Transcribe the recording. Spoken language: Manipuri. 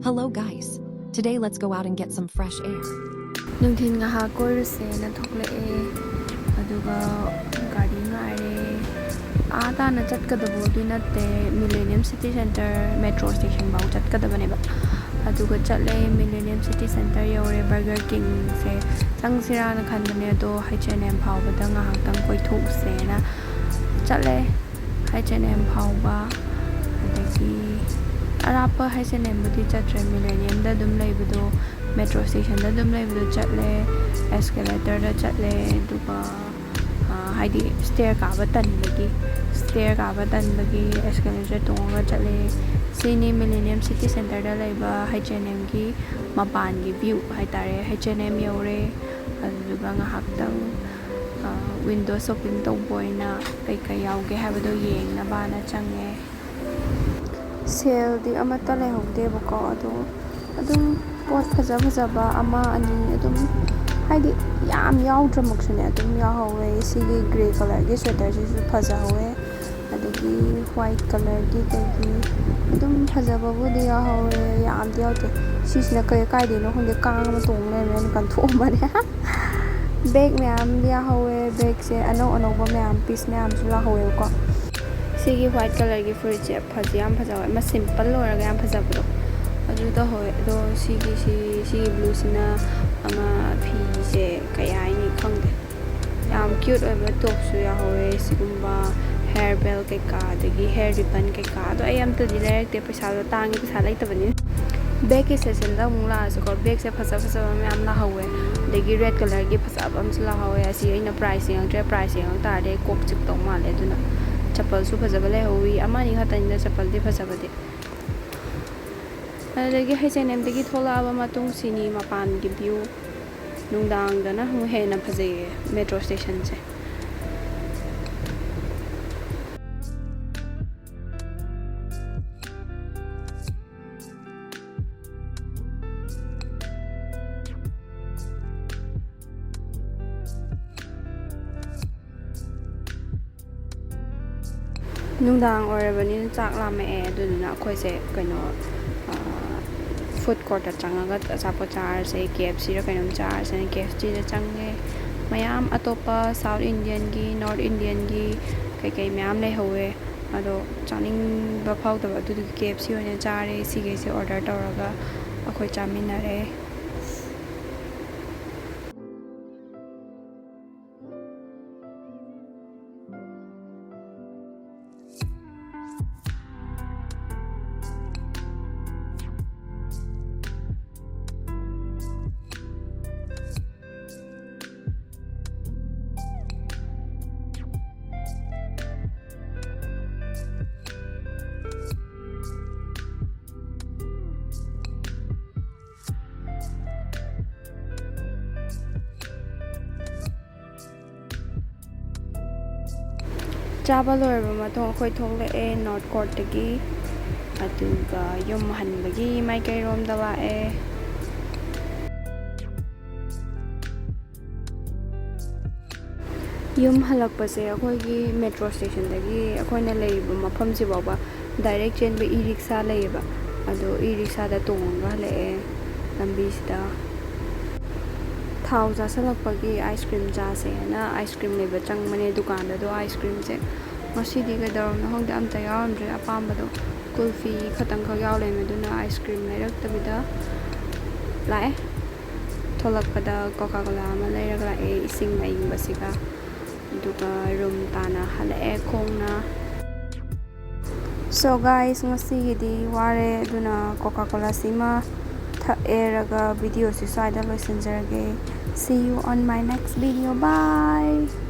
Hello guys. Today let's go out and get some fresh air. Nungthin nga ha koirse na thokla'e aduga gari ngaire aada na chatkadabu di natte Millennium City Center metro station bau chatkadabane ba aduga chatle Millennium City Center yore Burger King se changsira na khanbane do H&M phawbada nga haktang koithuse na chatle H&M phawba adagi arapa H&M budi chatre Millennium da dum leibado metro station da dum leibado chatle escalator da chatle duga haidi stair ka ba tanbagi escalator tonga chatle sini Millennium City Center da laiba H&M gi mapan gi view haitare H&M yore aduga nga haktang window shopping tawboina kai yauge habado yeng na bana change sale di amata lehogde bako adum pot phajaba ama ani adum haidi yam yaudramaksune adum yahawe sigi grey color gi sweater ji phajawe adagi white color gi kai adum phajaba budi yahawe yam diawte sisna kai dino honde kang ma tong le men kan thom mane bag myam yahawe bag se ano ba myam piece myam sula hawe ko sigi white color gi fruit je phajam phajawe ma simple loraga yam phajabdo adu da hoy do sigi blue sina ama phi je kaya ni khangde yam cute oiba top su ya hoy sigumba hair bell ke ka dagi hair ribbon ke ka do ayam to di direct te paisa do tangi paisa lai tabani bag ke session da mungla so ko bag se phasa me am la hawe dagi red color gi phasa am sla hawe asi ina price yang ta de kok chik to ma le duna chapal su phajaba le howi ama ni hatan da chapal de phajaba de adagi H&M dagi tholaba matung sini mapan gi view nungdang dana hu hena phajai metro station se nungdang orabani chak lama aduna khoi se kaino food court changaga achapo char se KFC ra kainom char se KFC da change mayam atopa South Indian gi North Indian gi kai mayam le howe ado chaning ba phau da du KFC oina chare sige se order tawraga akhoi chaminare chaba loirba matong akhoi thokla'e North Court dagi aduga yum hanbagi mai kai rom da la'e yum halakpase akhoi metro station dagi akhoina leiba mafam si baba direct chain ba e-rickshaw leiba ado e-rickshaw da tonga la'e lambi sida thau ja salakpagi ice cream ja se na ice cream leba changmane dukan da do ice cream se masi di ga daw na hongda am ta yawamdre apamba do kulfi khatang kha yaw le me duna ice cream leirak tabida lae tholakpada coca cola ma leirak lae ising na ingbasiga duka room tana halae khongna so guys ngasi di ware duna coca cola sima eraga video si side loisenjarge see you on my next video bye